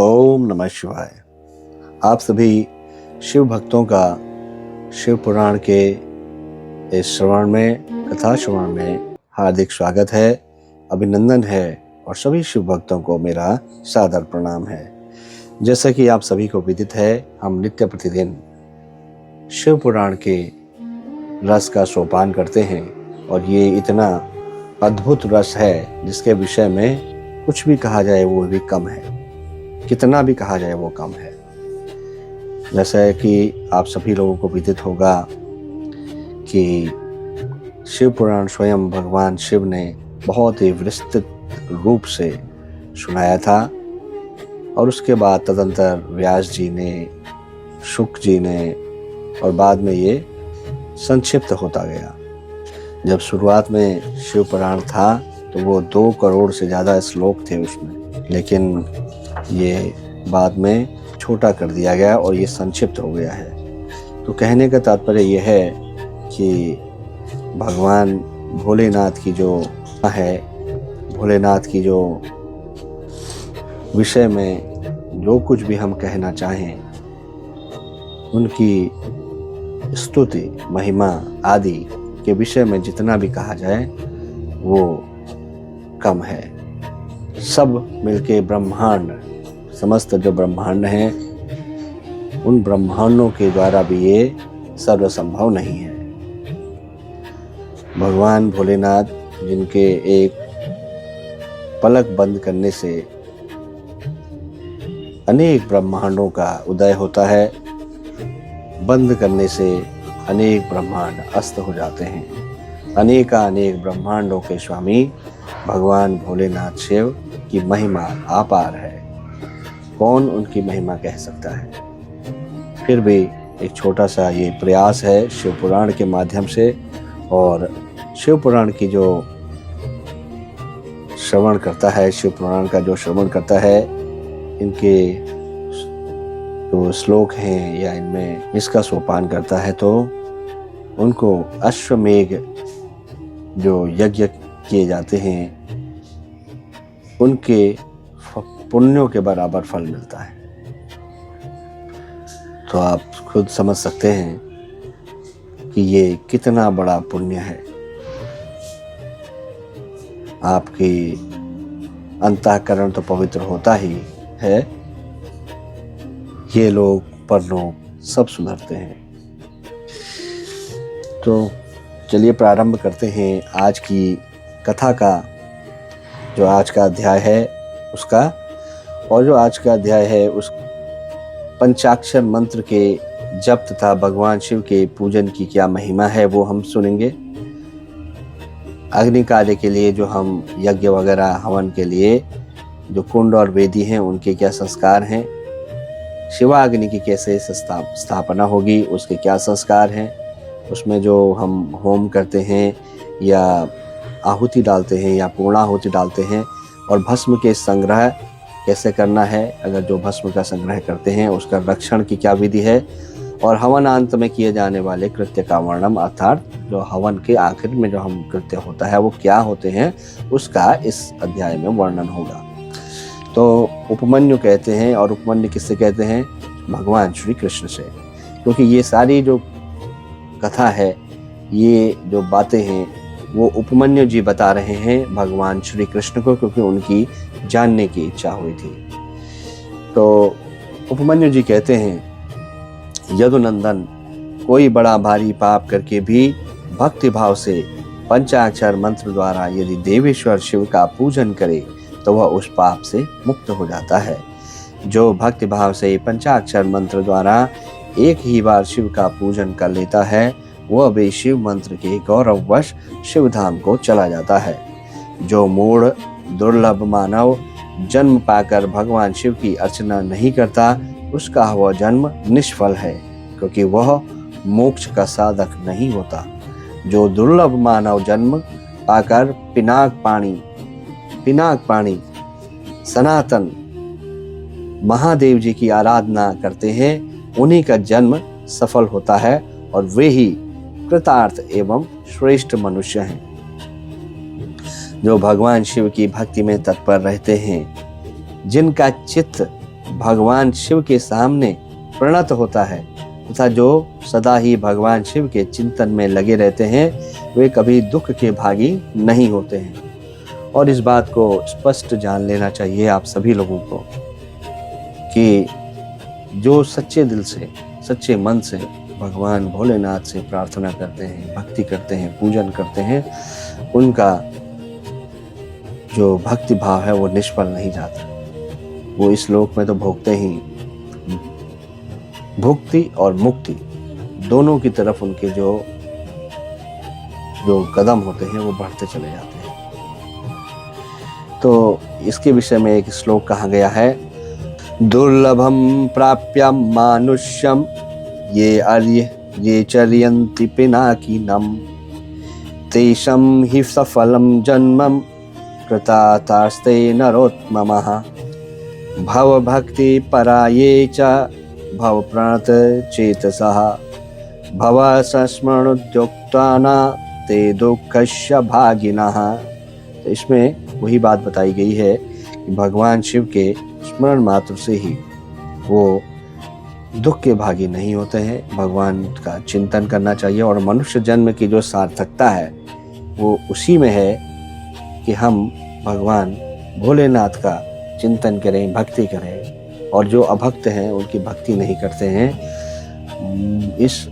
ओम नमः शिवाय। आप सभी शिव भक्तों का शिव पुराण के इस श्रवण में, कथा श्रवण में हार्दिक स्वागत है, अभिनंदन है और सभी शिव भक्तों को मेरा सादर प्रणाम है। जैसा कि आप सभी को विदित है, हम नित्य प्रतिदिन शिव पुराण के रस का सोपान करते हैं और ये इतना अद्भुत रस है जिसके विषय में कुछ भी कहा जाए वो भी कम है, कितना भी कहा जाए वो कम है। जैसा कि आप सभी लोगों को विदित होगा कि शिव पुराण स्वयं भगवान शिव ने बहुत ही विस्तृत रूप से सुनाया था और उसके बाद तदंतर व्यास जी ने, शुक जी ने और बाद में ये संक्षिप्त होता गया। जब शुरुआत में शिव पुराण था तो वो 2 करोड़ से ज़्यादा श्लोक थे उसमें, लेकिन ये बाद में छोटा कर दिया गया और ये संक्षिप्त हो गया है। तो कहने का तात्पर्य ये है कि भगवान भोलेनाथ की जो है, भोलेनाथ की जो विषय में जो कुछ भी हम कहना चाहें, उनकी स्तुति, महिमा आदि के विषय में जितना भी कहा जाए वो कम है। सब मिलके ब्रह्मांड, समस्त जो ब्रह्मांड हैं, उन ब्रह्मांडों के द्वारा भी ये सर्वसंभव नहीं है। भगवान भोलेनाथ जिनके एक पलक बंद करने से अनेक ब्रह्मांडों का उदय होता है, बंद करने से अनेक ब्रह्मांड अस्त हो जाते हैं। अनेक ब्रह्मांडों के स्वामी भगवान भोलेनाथ शिव की महिमा अपार है। कौन उनकी महिमा कह सकता है। फिर भी एक छोटा सा ये प्रयास है शिव पुराण के माध्यम से, और शिव पुराण की जो श्रवण करता है, शिव पुराण का जो श्रवण करता है, इनके जो श्लोक हैं या इनमें इसका सोपान करता है, तो उनको अश्वमेघ जो यज्ञ किए जाते हैं उनके पुण्यों के बराबर फल मिलता है। तो आप खुद समझ सकते हैं कि ये कितना बड़ा पुण्य है। आपकी अंतःकरण तो पवित्र होता ही है, ये लोग परलोक सब सुधरते हैं। तो चलिए प्रारंभ करते हैं आज की कथा का। जो आज का अध्याय है उसका, और जो आज का अध्याय है उस पंचाक्षर मंत्र के जप तथा भगवान शिव के पूजन की क्या महिमा है वो हम सुनेंगे। अग्नि कार्य के लिए जो हम यज्ञ वगैरह हवन के लिए जो कुंड और वेदी हैं उनके क्या संस्कार हैं, शिवाग्नि की कैसे स्थापना होगी उसके क्या संस्कार हैं, उसमें जो हम होम करते हैं या आहुति डालते हैं या पूर्णाहुति डालते हैं, और भस्म के संग्रह कैसे करना है, अगर जो भस्म का संग्रह करते हैं उसका रक्षण की क्या विधि है, और हवन अंत में किए जाने वाले कृत्य का वर्णन, अर्थात जो हवन के आखिर में जो हम कृत्य होता है वो क्या होते हैं, उसका इस अध्याय में वर्णन होगा। तो उपमन्यु कहते हैं, और उपमन्यु किससे कहते हैं? भगवान श्री कृष्ण से, क्योंकि ये सारी जो कथा है, ये जो बातें हैं वो उपमन्यु जी बता रहे हैं भगवान श्री कृष्ण को, क्योंकि उनकी जानने की इच्छा हुई थी। तो उपमन्यु जी कहते हैं, यदुनंदन, कोई बड़ा भारी पाप करके भी भक्ति भाव से पंचाक्षर मंत्र द्वारा यदि देवेश्वर शिव का पूजन करे तो वह उस पाप से मुक्त हो जाता है। जो भक्ति भाव से पंचाक्षर मंत्र द्वारा एक ही बार शिव का पूजन कर लेता है वह भी शिव मंत्र के गौरववश शिव धाम को चला जाता है। जो मूढ़ दुर्लभ मानव जन्म पाकर भगवान शिव की अर्चना नहीं करता उसका वह जन्म निष्फल है, क्योंकि वह मोक्ष का साधक नहीं होता। जो दुर्लभ मानव जन्म पाकर पिनाक पाणी सनातन महादेव जी की आराधना करते हैं, उन्हीं का जन्म सफल होता है और वे ही कृतार्थ एवं श्रेष्ठ मनुष्य हैं। जो भगवान शिव की भक्ति में तत्पर रहते हैं, जिनका चित्त भगवान शिव के सामने प्रणत होता है तथा जो सदा ही भगवान शिव के चिंतन में लगे रहते हैं वे कभी दुख के भागी नहीं होते हैं। और इस बात को स्पष्ट जान लेना चाहिए आप सभी लोगों को कि जो सच्चे दिल से, सच्चे मन से भगवान भोलेनाथ से प्रार्थना करते हैं, भक्ति करते हैं, पूजन करते हैं, उनका जो भक्ति भाव है वो निष्फल नहीं जाता। वो इस लोक में तो भोगते ही, भुक्ति और मुक्ति दोनों की तरफ उनके जो कदम होते हैं वो बढ़ते चले जाते हैं। तो इसके विषय में एक श्लोक कहा गया है, दुर्लभम प्राप्यम मानुष्यम ये आर्य ये चर्यन्ति पिनाकिनम तेषं हि सफलम जन्मम कृतार्थस्ते नरोत्तमः भव भक्ति पराये च भव प्रणत चेतसः भव संस्मरणोद्युक्ताना ते दुःखस्य भागिनः। तो इसमें वही बात बताई गई है कि भगवान शिव के स्मरण मात्र से ही वो दुख के भागी नहीं होते हैं। भगवान का चिंतन करना चाहिए और मनुष्य जन्म की जो सार्थकता है वो उसी में है कि हम भगवान भोलेनाथ का चिंतन करें, भक्ति करें। और जो अभक्त हैं उनकी भक्ति नहीं करते हैं, इस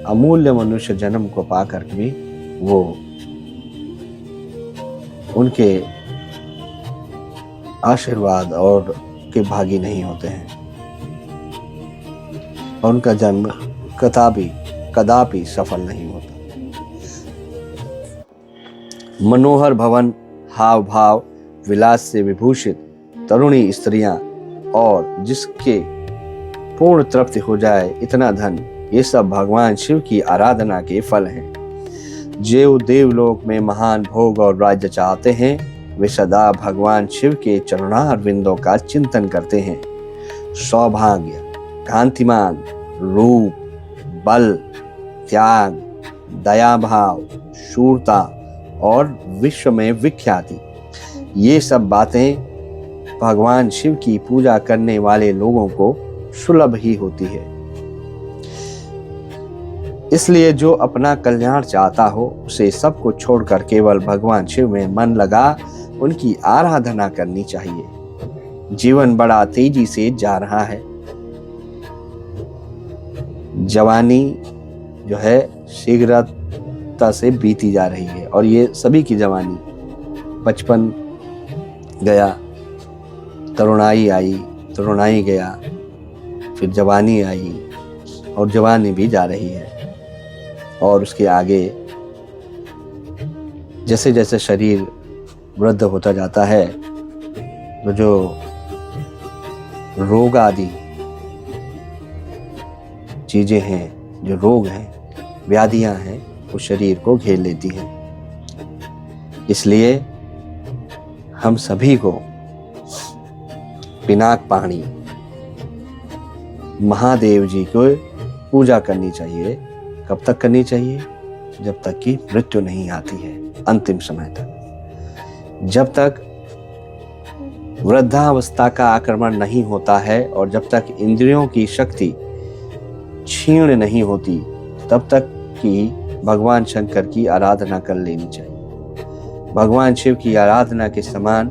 अमूल्य मनुष्य जन्म को पाकर भी वो उनके आशीर्वाद और के भागी नहीं होते हैं और उनका जन्म कदापि सफल नहीं होता। मनोहर भवन, हाव भाव, विलास से विभूषित तरुणी स्त्रियां और जिसके पूर्ण तृप्ति हो जाए इतना धन, ये सब भगवान शिव की आराधना के फल हैं। जो देवलोक में महान भोग और राज्य चाहते हैं वे सदा भगवान शिव के चरणारविंदों का चिंतन करते हैं। सौभाग्य, कांतिमान, रूप, बल, त्याग, दया भाव, शूरता और विश्व में विख्याति, ये सब बातें भगवान शिव की पूजा करने वाले लोगों को सुलभ ही होती है। इसलिए जो अपना कल्याण चाहता हो उसे सबको छोड़कर केवल भगवान शिव में मन लगा उनकी आराधना करनी चाहिए। जीवन बड़ा तेजी से जा रहा है। जवानी जो है शीघ्रता से बीती जा रही है और ये सभी की जवानी, बचपन गया, तरुणाई आई, तरुणाई गया, फिर जवानी आई और जवानी भी जा रही है। और उसके आगे जैसे जैसे शरीर वृद्ध होता जाता है तो जो रोग आदि चीजें हैं, जो रोग हैं, व्याधियां हैं, वो शरीर को घेर लेती हैं। इसलिए हम सभी को पिनाक पाणी महादेव जी को पूजा करनी चाहिए। कब तक करनी चाहिए? जब तक कि मृत्यु नहीं आती है, अंतिम समय तक। जब तक वृद्धावस्था का आक्रमण नहीं होता है और जब तक इंद्रियों की शक्ति क्षीण नहीं होती, तब तक कि भगवान शंकर की आराधना कर लेनी चाहिए। भगवान शिव की आराधना के समान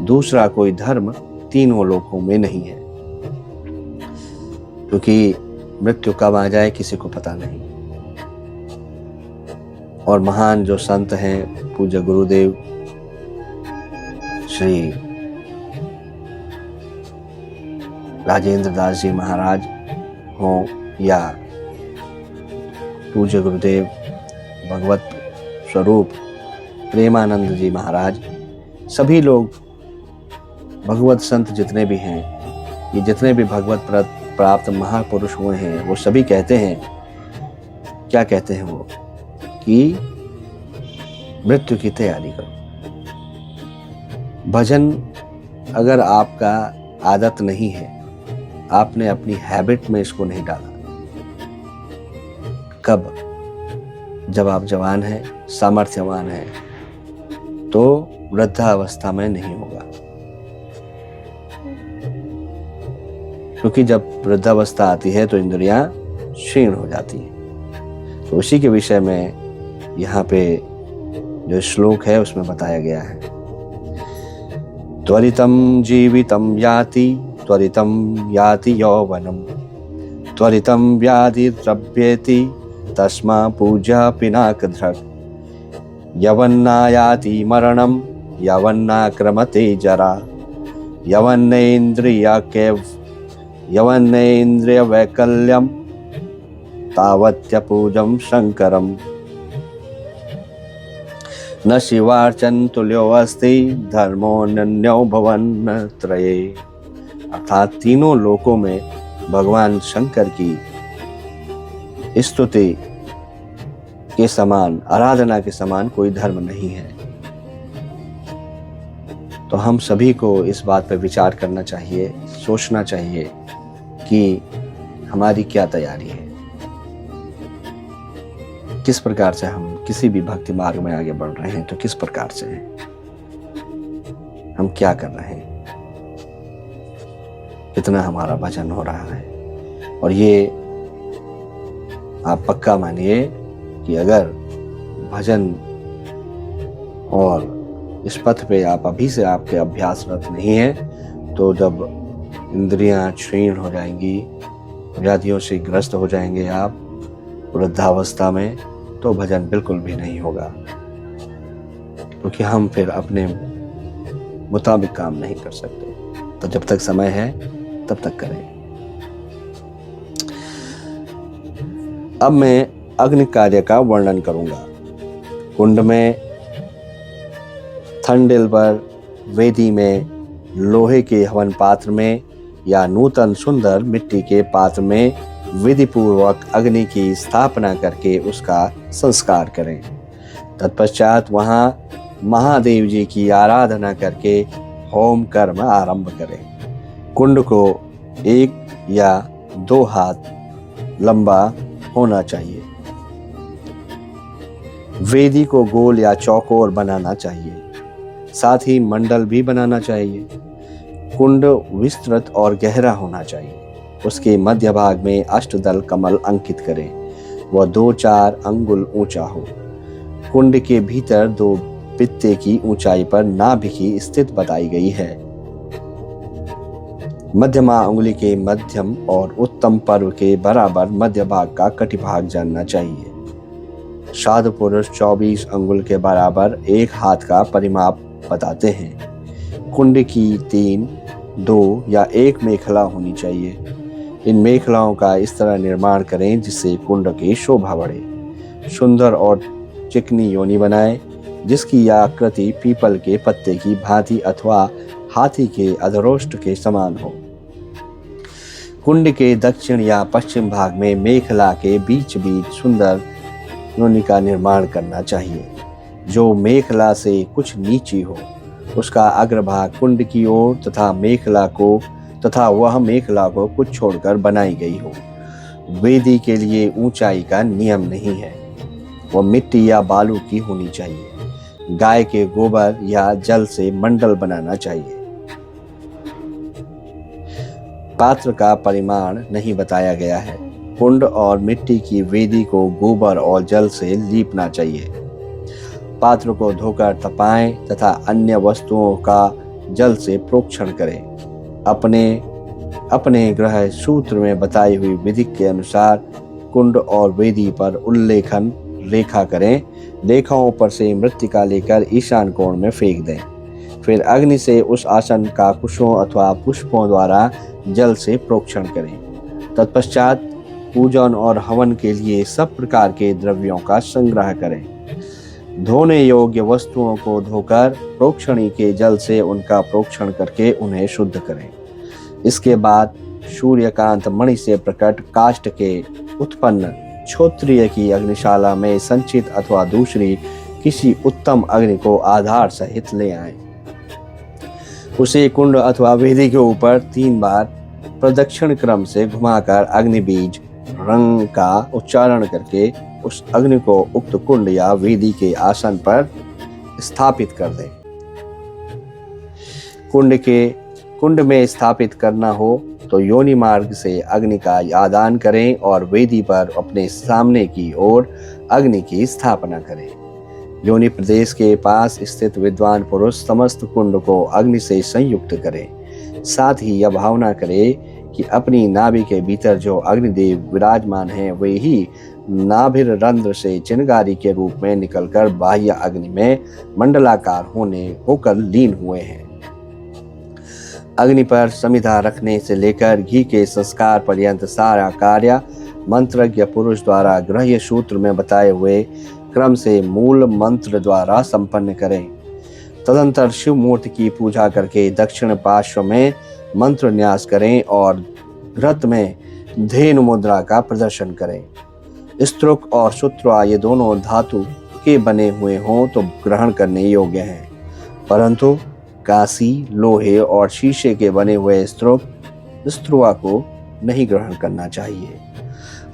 दूसरा कोई धर्म तीनों लोकों में नहीं है, क्योंकि मृत्यु कब आ जाए किसी को पता नहीं। और महान जो संत हैं, पूज्य गुरुदेव श्री राजेंद्र दास जी महाराज हों या पूज्य गुरुदेव भगवत स्वरूप प्रेमानंद जी महाराज, सभी लोग भगवत संत जितने भी हैं, ये जितने भी भगवत प्राप्त महापुरुष हुए हैं, वो सभी कहते हैं, क्या कहते हैं वो, कि मृत्यु की तैयारी करो। भजन अगर आपका आदत नहीं है, आपने अपनी हैबिट में इसको नहीं डाला, कब? जब आप जवान हैं, सामर्थ्यवान हैं, तो वृद्धावस्था में नहीं होगा। क्योंकि जब वृद्धावस्था आती है तो इंद्रियां क्षीण हो जाती हैं। तो उसी के विषय में यहाँ पे जो श्लोक है उसमें बताया गया है। त्वरितं जीवितं याति त्वरितं याति यौवनम त्वरितं व्याधिर्लभ्येति तस्मा पूजा पिनाकधृक् यवन्नायाति मरणं यवन्नाक्रमते जरा यवन्नेन्द्रिय वैकल्यम तावत्यपूजं शंकरम न शिवार्चन तुल्यो अस्ति धर्मोऽन्यो भवन् त्रये। अर्थात तीनों लोकों में भगवान शंकर की स्तुति के समान, आराधना के समान कोई धर्म नहीं है। तो हम सभी को इस बात पर विचार करना चाहिए, सोचना चाहिए कि हमारी क्या तैयारी है, किस प्रकार से हम किसी भी भक्ति मार्ग में आगे बढ़ रहे हैं तो किस प्रकार से हैं, हम क्या कर रहे हैं, कितना हमारा भजन हो रहा है। और ये आप पक्का मानिए कि अगर भजन और इस पथ पे आप अभी से आपके अभ्यासरत नहीं है तो जब इंद्रियां क्षीण हो जाएंगी, व्याधियों से ग्रस्त हो जाएंगे आप वृद्धावस्था में, तो भजन बिल्कुल भी नहीं होगा, क्योंकि हम फिर अपने मुताबिक काम नहीं कर सकते। तो जब तक समय है तब तक करें। अब मैं अग्नि कार्य का वर्णन करूंगा। कुंड में, थंडिल पर, वेदी में, लोहे के हवन पात्र में या नूतन सुंदर मिट्टी के पात्र में विधि पूर्वक अग्नि की स्थापना करके उसका संस्कार करें। तत्पश्चात वहां महादेव जी की आराधना करके होम कर्म आरंभ करें। कुंड को 1 या 2 हाथ लंबा होना चाहिए। वेदी को गोल या चौकोर बनाना चाहिए, साथ ही मंडल भी बनाना चाहिए। कुंड विस्तृत और गहरा होना चाहिए। उसके मध्य भाग में अष्टदल कमल अंकित करें। वह 2-4 अंगुल ऊंचा हो। कुंड के भीतर 2 पित्ते की ऊंचाई पर नाभिकी स्थित बताई गई है। मध्यमा अंगुली के मध्यम और उत्तम पर्व के बराबर मध्य भाग का कटिभाग जानना चाहिए। साधु पुरुष 24 अंगुल के बराबर 1 हाथ का परिमाप बताते हैं। कुंड की 3, 2 या 1 मेखला होनी चाहिए। इन मेखलाओं का इस तरह निर्माण करें जिससे कुंड की शोभा बढ़े। सुंदर और चिकनी योनि बनाएं, जिसकी आकृति पीपल के पत्ते की भांति अथवा हाथी के अधरोष्ट के समान हो। कुंड के दक्षिण या पश्चिम भाग में मेखला के बीच बीच सुंदर योनि का निर्माण करना चाहिए, जो मेखला से कुछ नीची हो। उसका अग्रभाग कुंड की ओर तथा वह मेखला को कुछ छोड़कर बनाई गई हो। वेदी के लिए ऊंचाई का नियम नहीं है, वह मिट्टी या बालू की होनी चाहिए। गाय के गोबर या जल से मंडल बनाना चाहिए। पात्र का परिमाण नहीं बताया गया है। कुंड और मिट्टी की वेदी को गोबर और जल से लीपना चाहिए। पात्र को धोकर तपाएं तथा अन्य वस्तुओं का जल से प्रोक्षण करें। अपने ग्रह सूत्र में बताई हुई विधि के अनुसार कुंड और वेदी पर उल्लेखन रेखा करें। रेखाओं पर से मृत्तिका लेकर ईशान कोण में फेंक दें। फिर अग्नि से उस आसन का कुशों अथवा पुष्पों द्वारा जल से प्रोक्षण करें। तत्पश्चात पूजन और हवन के लिए सब प्रकार के द्रव्यों का संग्रह करें। धोने योग्य वस्तुओं को धोकर प्रोक्षणी के जल से उनका प्रोक्षण करके उन्हें शुद्ध करें। इसके बाद सूर्यकांत मणि से प्रकट काष्ठ के उत्पन्न क्षोत्रिय की अग्निशाला में संचित अथवा दूसरी किसी उत्तम अग्नि को आधार सहित ले आएं। उसे कुंड अथवा वेदी के ऊपर 3 बार प्रदक्षिण क्रम से घुमाकर अग्नि बीज रंग का उच्चारण करके उस अग्नि को उक्त कुंड या वेदी के आसन कुंड में स्थापित करना हो तो योनि मार्ग से अग्नि का आदान करें और वेदी पर अपने सामने की ओर अग्नि की स्थापना करें। योनि प्रदेश के पास स्थित विद्वान पुरुष समस्त कुंड को अग्नि से संयुक्त करें। साथ ही यह भावना करे कि अपनी नाभि के भीतर जो अग्निदेव विराजमान हैं वे ही नाभिर रंध्र से चिनगारी के रूप में निकलकर बाह्य अग्नि में मंडलाकार होकर लीन हुए हैं। अग्नि पर समिधा रखने से लेकर घी के संस्कार पर्यंत सारा कार्य मंत्रज्ञ पुरुष द्वारा ग्रह्य सूत्र में बताए हुए क्रम से मूल मंत्र द्वारा संपन्न करें। तदंतर शिव मूर्ति की पूजा करके दक्षिण पार्श्व में मंत्र न्यास करें और रथ में धेनु मुद्रा का प्रदर्शन करें। स्त्रुक और शुत्रा ये दोनों धातु के बने हुए हों तो ग्रहण करने योग्य हैं, परंतु कांसी, लोहे और शीशे के बने हुए स्त्रुआ को नहीं ग्रहण करना चाहिए।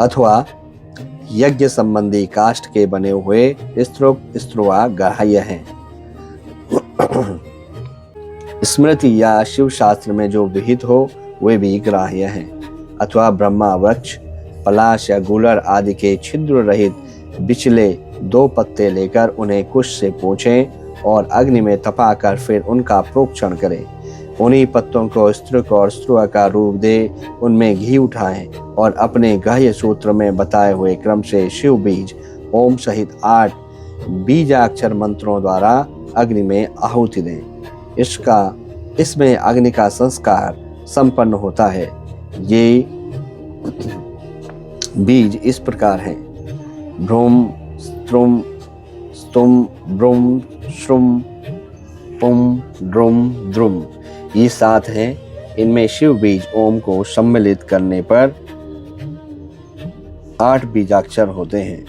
अथवा यज्ञ संबंधी काष्ठ के बने हुए स्त्रुआ ग्राह्य हैं। स्मृति या शिव शास्त्र में जो विहित हो वे भी ग्राह्य हैं। अथवा ब्रह्मा वृक्ष, पलाश या गूलर आदि के छिद्र रहित बिचले 2 पत्ते लेकर उन्हें कुश से पोंछें और अग्नि में तपाकर फिर उनका प्रोक्षण करें। उन्हीं पत्तों को स्त्रुक और स्त्रुआ का रूप दे उनमें घी उठाएं और अपने ग्राह्य सूत्र में बताए हुए क्रम से शिव बीज ओम सहित 8 बीजाक्षर मंत्रों द्वारा अग्नि में आहुति दें। इसमें अग्नि का संस्कार संपन्न होता है। ये बीज इस प्रकार हैं: भ्रूम, स्त्रुम, स्तुम, ब्रुम, श्रुम, पुम, ड्रुम, द्रुम। ये 7 हैं। इनमें शिव बीज ओम को सम्मिलित करने पर 8 बीजाक्षर होते हैं।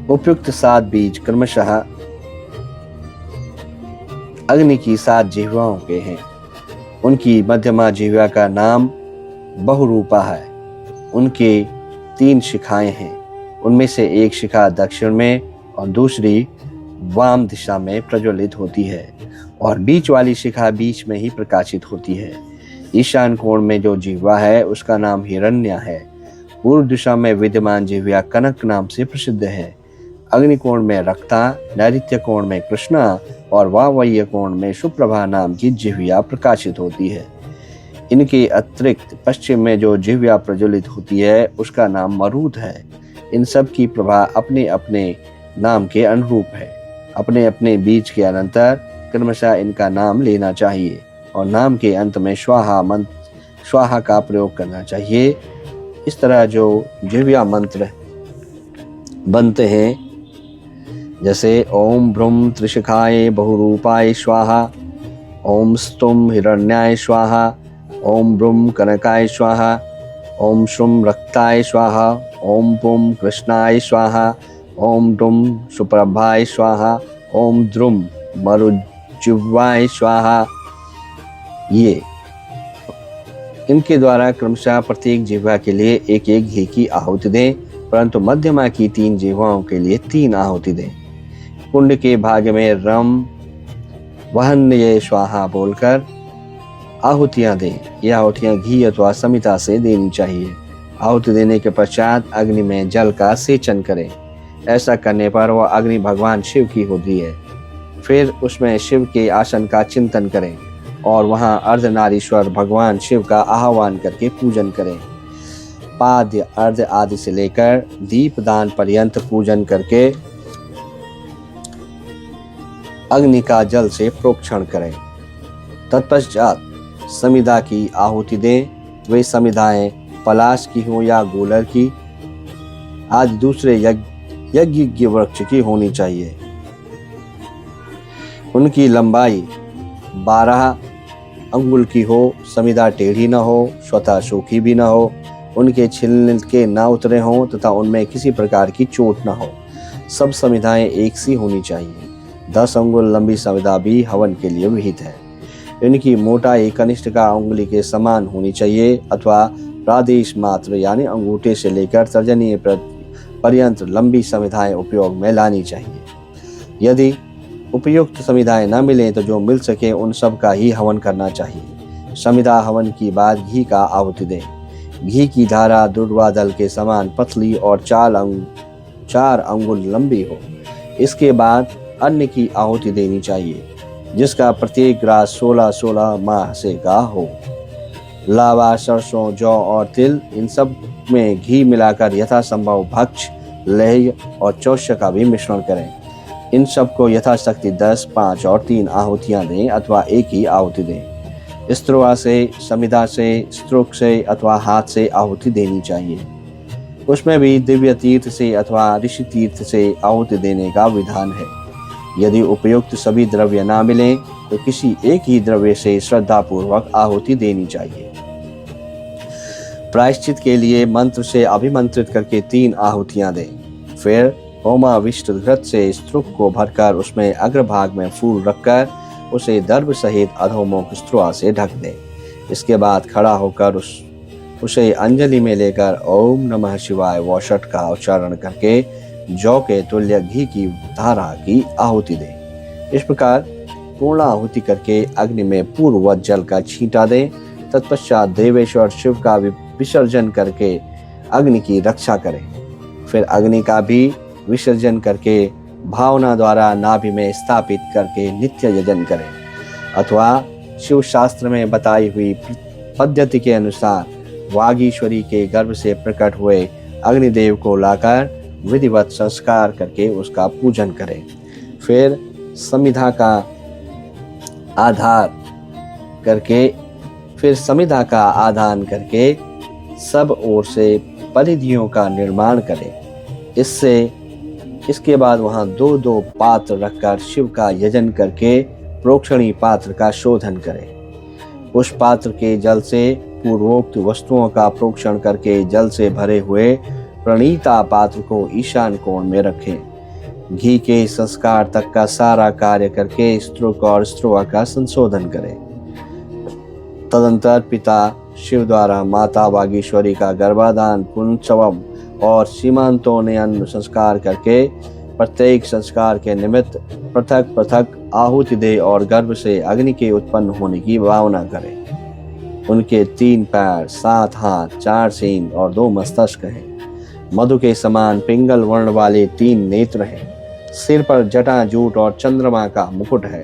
उपयुक्त 7 बीज क्रमशः अग्नि की 7 जिह्वाओं के हैं। उनकी मध्यमा जिह्वा का नाम बहुरूपा है। उनके 3 शिखाएं हैं। उनमें से एक शिखा दक्षिण में और दूसरी वाम दिशा में प्रज्वलित होती है और बीच वाली शिखा बीच में ही प्रकाशित होती है। ईशान कोण में जो जिह्वा है उसका नाम हिरण्य है। पूर्व दिशा में विद्यमान जिह्वा कनक नाम से प्रसिद्ध है। अग्नि कोण में रक्ता, नैऋत्य कोण में कृष्णा और वायव्य कोण में सुप्रभा नाम की जिह्वा प्रकाशित होती है। इनके अतिरिक्त पश्चिम में जो जिह्वा प्रज्वलित होती है उसका नाम मरुत है। इन सब की प्रभा अपने अपने नाम के अनुरूप है। अपने अपने बीज के अनंतर क्रमशः इनका नाम लेना चाहिए और नाम के अंत में स्वाहा का प्रयोग करना चाहिए। इस तरह जो जिह्वा मंत्र बनते हैं, जैसे ओम भ्रूम त्रिशिखाय बहुरूपाय स्वाहा, ओम स्तुम हिरण्याय स्वाहा, ओम भ्रूम कनकाय स्वाहा, ओम श्रुम रक्ताय स्वाहा, ओम पुम कृष्णाय स्वाहा, ओम ड्रुम सुप्रभाय स्वाहा, ओम द्रुम मरुजिह्वाय स्वाहा। ये इनके द्वारा क्रमशः प्रत्येक जिह्वा के लिए एक एक घी की आहुति दें, परंतु मध्यमा की 3 जिह्वाओं के लिए 3 आहुति दें। कुंड के भाग में रम वहन्ये स्वाहा बोलकर आहुतियां दें। यह आहुतियां घी अथवा समिता से देनी चाहिए। आहुति देने के पश्चात अग्नि में जल का सेचन करें। ऐसा करने पर वह अग्नि भगवान शिव की होती है। फिर उसमें शिव के आसन का चिंतन करें और वहां अर्धनारीश्वर भगवान शिव का आह्वान करके पूजन करें। पाद्य, अर्ध आदि से लेकर दीपदान पर्यंत पूजन करके अग्नि का जल से प्रोक्षण करें। तत्पश्चात समिधा की आहुति दें। वे समिधाएं पलाश की हो या गूलर की आदि दूसरे यज्ञ वृक्ष की होनी चाहिए। उनकी लंबाई 12 अंगुल की हो, समिधा टेढ़ी न हो, स्वतः सूखी भी न हो, उनके छिलके न उतरे हों तथा उनमें किसी प्रकार की चोट न हो। सब समिधाएं एक सी होनी चाहिए। 10 अंगुल लंबी संविदा भी हवन के लिए विहित है। इनकी मोटाई कनिष्ठ का उंगली के समान होनी चाहिए अथवा प्रादेश मात्र यानी अंगूठे से लेकर तर्जनी पर्यंत लंबी संविधाएं उपयोग में लानी चाहिए। यदि उपयुक्त संविधाएं न मिले तो जो मिल सके उन सब का ही हवन करना चाहिए। संविदा हवन की बाद घी का आहुति दें। घी की धारा दुर्वा दल के समान पतली और 4 अंगुल लंबी हो। इसके बाद अन्न की आहुति देनी चाहिए जिसका प्रत्येक ग्रास 16 माह से का हो। लावा, सरसों, जौ और तिल इन सब में घी मिलाकर यथासंभव भक्ष, लेह्य और चौष्य का भी मिश्रण करें। इन सब को यथाशक्ति 10, 5 और 3 आहुतियां दें अथवा एक ही आहुति दें। स्त्रुआ से, समिधा से, स्त्रुक से अथवा हाथ से आहुति देनी चाहिए। उसमें भी दिव्य तीर्थ से अथवा ऋषि तीर्थ से आहुति देने का विधान है। यदि उपयुक्त सभी द्रव्य ना मिलें तो किसी एक ही द्रव्य से श्रद्धा पूर्वक आहुति देनी चाहिए। प्रायश्चित के लिए मंत्र से अभिमंत्रित करके 3 आहुतियां दें। फिर होमाविष्ट घृत से स्त्रुक को भरकर उसमें अग्रभाग में फूल रखकर उसे दर्भ सहित अधोमुख स्त्रुआ से ढक दें। इसके बाद खड़ा होकर उसे अंजलि में लेकर ओम नमः शिवाय वौषट का उच्चारण करके जौ के तुल्य घी की धारा की आहुति दें। इस प्रकार पूर्ण आहुति करके अग्नि में पूर्ववत जल का छींटा दें। तत्पश्चात देवेश्वर शिव का विसर्जन करके अग्नि की रक्षा करें। फिर अग्नि का भी विसर्जन करके भावना द्वारा नाभि में स्थापित करके नित्य यजन करें अथवा शिव शास्त्र में बताई हुई पद्धति के अनुसार वागीश्वरी के गर्भ से प्रकट हुए अग्निदेव को लाकर विधिवत संस्कार करके उसका पूजन करें। फिर समिधा का आधान करके सब ओर से परिधियों का निर्माण करें। इसके बाद वहां 2 पात्र रखकर शिव का यजन करके प्रोक्षणी पात्र का शोधन करें। उस पात्र के जल से पूर्वोक्त वस्तुओं का प्रोक्षण करके जल से भरे हुए प्रणीता पात्र को ईशान कोण में रखें। घी के संस्कार तक का सारा कार्य करके स्त्रुक और स्त्रुआ का संशोधन करें। तदंतर पिता शिव द्वारा माता वागीश्वरी का गर्भाधान, पुंसवम और सीमांतोन्नयन संस्कार करके प्रत्येक संस्कार के निमित्त पृथक पृथक आहुति दे और गर्भ से अग्नि के उत्पन्न होने की भावना करें। उनके 3 पैर, 7 हाथ, 4 सींग और 2 मस्तक हैं। मधु के समान पिंगल वर्ण वाले 3 नेत्र हैं। सिर पर जटा, जूट और चंद्रमा का मुकुट है।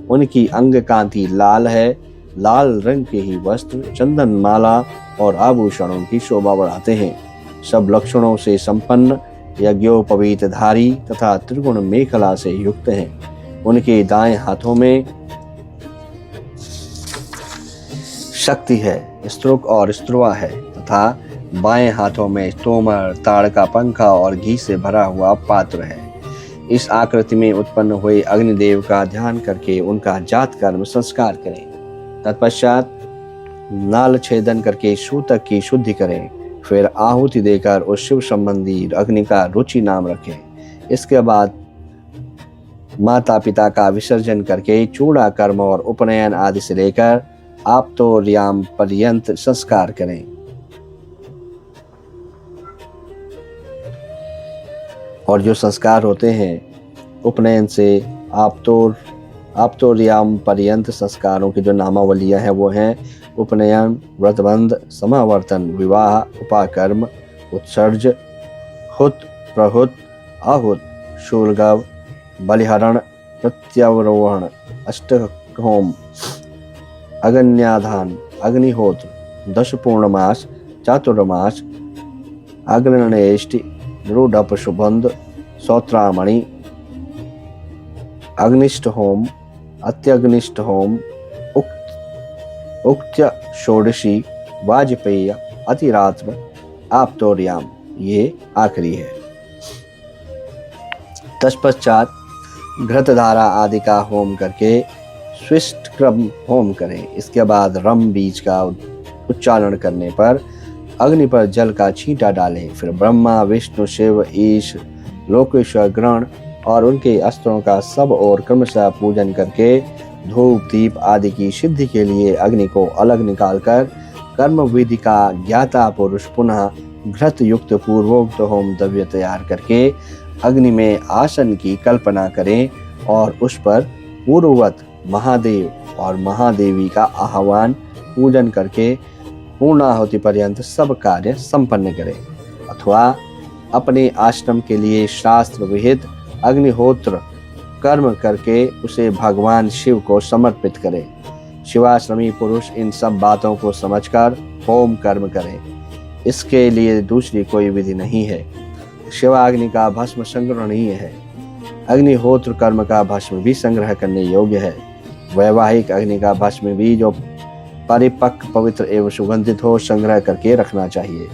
उनकी अंग कांति लाल है। लाल रंग के ही वस्त्र, चंदन माला और आभूषणों की शोभा बढ़ाते हैं। सब लक्षणों से संपन्न, यज्ञोपवीत धारी तथा त्रिगुण मेखला से युक्त हैं। उनके दाएं हाथों में शक्ति है, स्त्रुक और स्त्रुआ है तथा बाएं हाथों में तोमर, ताड़ का पंखा और घी से भरा हुआ पात्र है। इस आकृति में उत्पन्न हुए अग्निदेव का ध्यान करके उनका जात कर्म संस्कार करें। तत्पश्चात नाल छेदन करके सूतक की शुद्धि करें। फिर आहुति देकर उस शिव संबंधी अग्नि का रुचि नाम रखें। इसके बाद माता पिता का विसर्जन करके चूड़ा कर्म और उपनयन आदि से लेकर आप्तोर्याम पर्यंत संस्कार करें। और जो संस्कार होते हैं उपनयन से आप्तोर्याम पर्यंत संस्कारों की जो नामावलियां हैं वो हैं उपनयन, व्रतबंध, समावर्तन, विवाह, उपाकर्म, उत्सर्ज, हुत, प्रहुत, आहुत, शूलगव, बलिहरण, प्रत्यारोहण, अष्टहोम, अग्न्याधान, अग्निहोत्र, 10 पूर्णमास, चातुर्मास, अग्रणेष्टि, निरूढ़ शुभंध, सौत्रामणि, अग्निष्ठ होम, अत्यग्निष्ठ होम, उक्त्य षोडशी, वाजपेय, अतिरात्र, आप्तोर्याम, ये आखिरी है। तत्पश्चात घृतधारा आदि का होम करके स्विष्ट क्रम होम करें। इसके बाद रम बीज का उच्चारण करने पर अग्नि पर जल का छींटा डालें। फिर ब्रह्मा, विष्णु, शिव, ईश, लोकेश्वर, ग्रहण और उनके अस्त्रों का सब और क्रमशः पूजन करके धूप दीप आदि की सिद्धि के लिए अग्नि को अलग निकालकर कर्म विधि का ज्ञाता पुरुष पुनः घृत युक्त पूर्वोक्त होम द्रव्य तैयार करके अग्नि में आसन की कल्पना करें और उस पर पूर्ववत महादेव और महादेवी का आह्वान पूजन करके पूर्णाहुति पर्यंत सब कार्य संपन्न करें, अथवा अपने आश्रम के लिए शास्त्र विहित अग्निहोत्र कर्म करके उसे भगवान शिव को समर्पित करें। शिवाश्रमी पुरुष इन सब बातों को समझकर होम कर्म करे। इसके लिए दूसरी कोई विधि नहीं है। शिवाग्नि का भस्म संग्रहणीय है। अग्निहोत्र कर्म का भस्म भी संग्रह करने योग्य है। वैवाहिक अग्नि का भस्म भी जो परिपक्व पवित्र एवं सुगंधित हो संग्रह करके रखना चाहिए।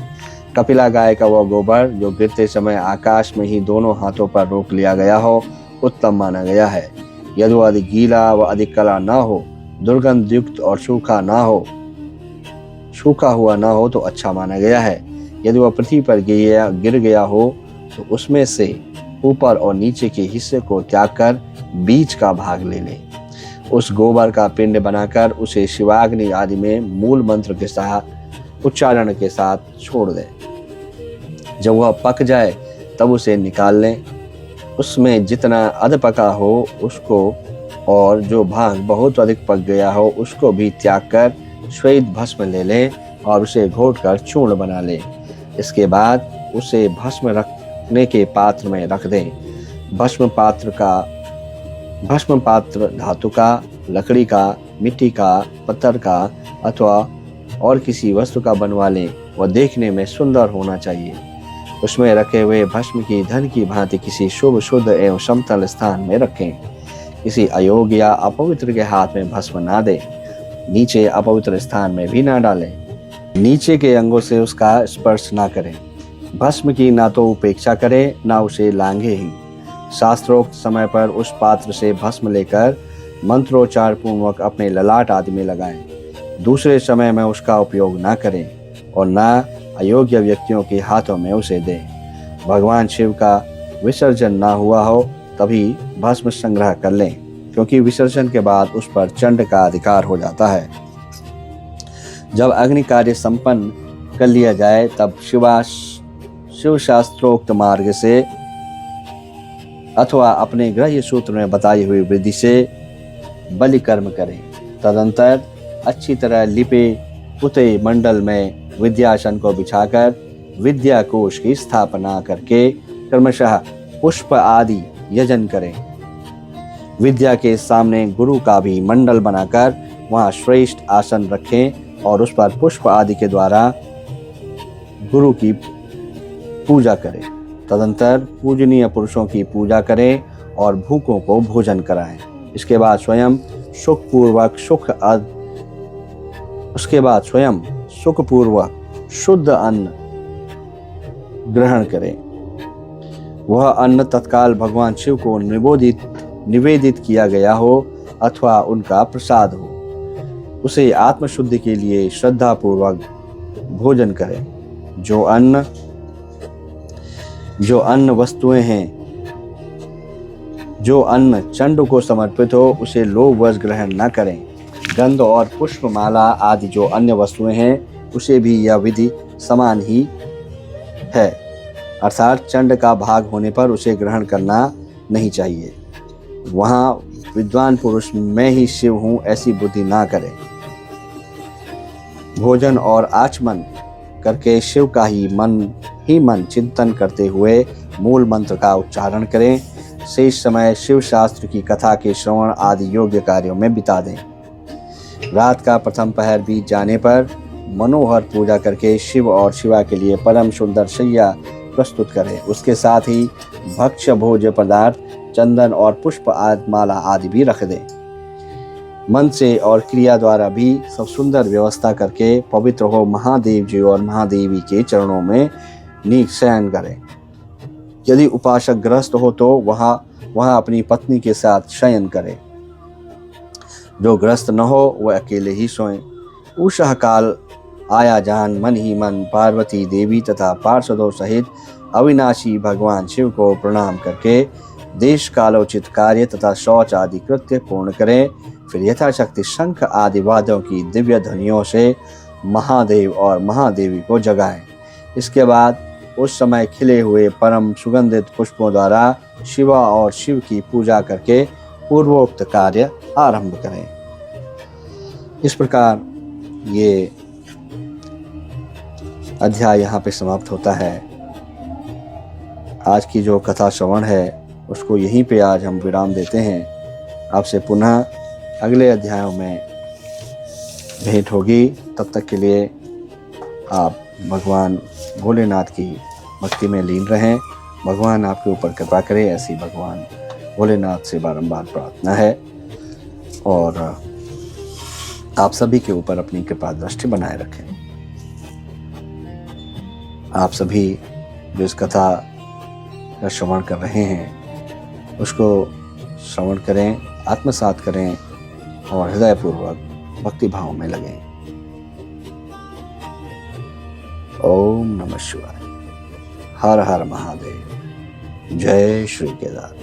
कपिला गाय का वह गोबर जो गिरते समय आकाश में ही दोनों हाथों पर रोक लिया गया हो उत्तम माना गया है। यदि वह अधिक गीला व अधिक कला न हो, दुर्गंध युक्त और सूखा हुआ न हो तो अच्छा माना गया है। यदि वह पृथ्वी पर गिर गया हो तो उसमें से ऊपर और नीचे के हिस्से को त्याग कर बीच का भाग ले लें। उस गोबर का पिंड बनाकर उसे शिवाग्नि आदि में मूल मंत्र के साथ उच्चारण के साथ छोड़ दें। जब वह पक जाए तब उसे निकाल लें। उसमें जितना अध पका हो उसको और जो भाग बहुत अधिक पक गया हो उसको भी त्याग कर श्वेत भस्म ले लें और उसे घोटकर चूर्ण बना लें। इसके बाद उसे भस्म रखने के पात्र में रख दें। भस्म पात्र धातु का, लकड़ी का, मिट्टी का, पत्थर का अथवा और किसी वस्तु का बनवा लें। वह देखने में सुंदर होना चाहिए। उसमें रखे हुए भस्म की धन की भांति किसी शुभ शुद्ध एवं समतल स्थान में रखें। किसी अयोग्य या अपवित्र के हाथ में भस्म ना दें। नीचे अपवित्र स्थान में भी ना डालें। नीचे के अंगों से उसका स्पर्श ना करें। भस्म की ना तो उपेक्षा करें ना उसे लांघे ही। शास्त्रोक्त समय पर उस पात्र से भस्म लेकर मंत्रोच्चार पूर्वक अपने ललाट आदि में लगाएं। दूसरे समय में उसका उपयोग ना करें और ना अयोग्य व्यक्तियों के हाथों में उसे दें। भगवान शिव का विसर्जन ना हुआ हो तभी भस्म संग्रह कर लें, क्योंकि विसर्जन के बाद उस पर चंड का अधिकार हो जाता है। जब अग्नि कार्य संपन्न कर लिया जाए तब शिव शास्त्रोक्त मार्ग से अथवा अपने ग्रह्य सूत्र में बताई हुई विधि से बलि कर्म करें। तदंतर अच्छी तरह लिपे पुते मंडल में विद्यासन को बिछाकर विद्या कोश की स्थापना करके क्रमशः पुष्प आदि यजन करें। विद्या के सामने गुरु का भी मंडल बनाकर वहां श्रेष्ठ आसन रखें और उस पर पुष्प आदि के द्वारा गुरु की पूजा करें। तदंतर पूजनीय पुरुषों की पूजा करें और भूखों को भोजन कराएं। इसके बाद स्वयं सुखपूर्वक शुद्ध अन्न ग्रहण करें। वह अन्न तत्काल भगवान शिव को निवेदित किया गया हो अथवा उनका प्रसाद हो। उसे आत्मशुद्धि के लिए श्रद्धा पूर्वक भोजन करें। जो अन्न चंड को समर्पित हो उसे लोभवश ग्रहण न करें। गंध और पुष्पमाला आदि जो अन्य वस्तुएं हैं उसे भी यह विधि समान ही है, अर्थात चंड का भाग होने पर उसे ग्रहण करना नहीं चाहिए। वहां विद्वान पुरुष मैं ही शिव हूं ऐसी बुद्धि ना करें। भोजन और आचमन करके शिव का ही मन चिंतन करते हुए मूल मंत्र का उच्चारण करें। शेष समय शिव शास्त्र की कथा के श्रवण आदि योग्य कार्यों में बिता दें। रात का प्रथम पहर बीत जाने पर मनोहर पूजा करके शिव और शिवा के लिए परम सुंदर शैया प्रस्तुत करें। उसके साथ ही भक्ष्य भोज्य पदार्थ, चंदन और पुष्प माला आदि भी रख दें। मन से और क्रिया द्वारा भी सब सुंदर व्यवस्था करके पवित्र हो महादेव जी और महादेवी के चरणों में शयन करें। यदि उपासक ग्रस्त हो तो वहाँ अपनी पत्नी के साथ शयन करें। जो ग्रस्त न हो वह अकेले ही सोएं। उषः काल आया जान मन ही मन पार्वती देवी तथा पार्षदों सहित अविनाशी भगवान शिव को प्रणाम करके देश कालोचित कार्य तथा शौच आदि कृत्य पूर्ण करें। फिर यथाशक्ति शंख आदि वाद्यों की दिव्य ध्वनियों से महादेव और महादेवी को जगाएं। इसके बाद उस समय खिले हुए परम सुगंधित पुष्पों द्वारा शिवा और शिव की पूजा करके पूर्वोक्त कार्य आरंभ करें। इस प्रकार ये अध्याय यहाँ पे समाप्त होता है। आज की जो कथा श्रवण है उसको यहीं पे आज हम विराम देते हैं। आपसे पुनः अगले अध्यायों में भेंट होगी। तब तक के लिए आप भगवान भोलेनाथ की भक्ति में लीन रहें। भगवान आपके ऊपर कृपा करे, ऐसी भगवान भोलेनाथ से बारंबार प्रार्थना है। और आप सभी के ऊपर अपनी कृपा दृष्टि बनाए रखें। आप सभी जो इस कथा का श्रवण कर रहे हैं उसको श्रवण करें, आत्मसात करें और हृदयपूर्वक भक्ति भाव में लगें। ओम नमः शिवाय। हर हर महादेव। जय श्री केदार।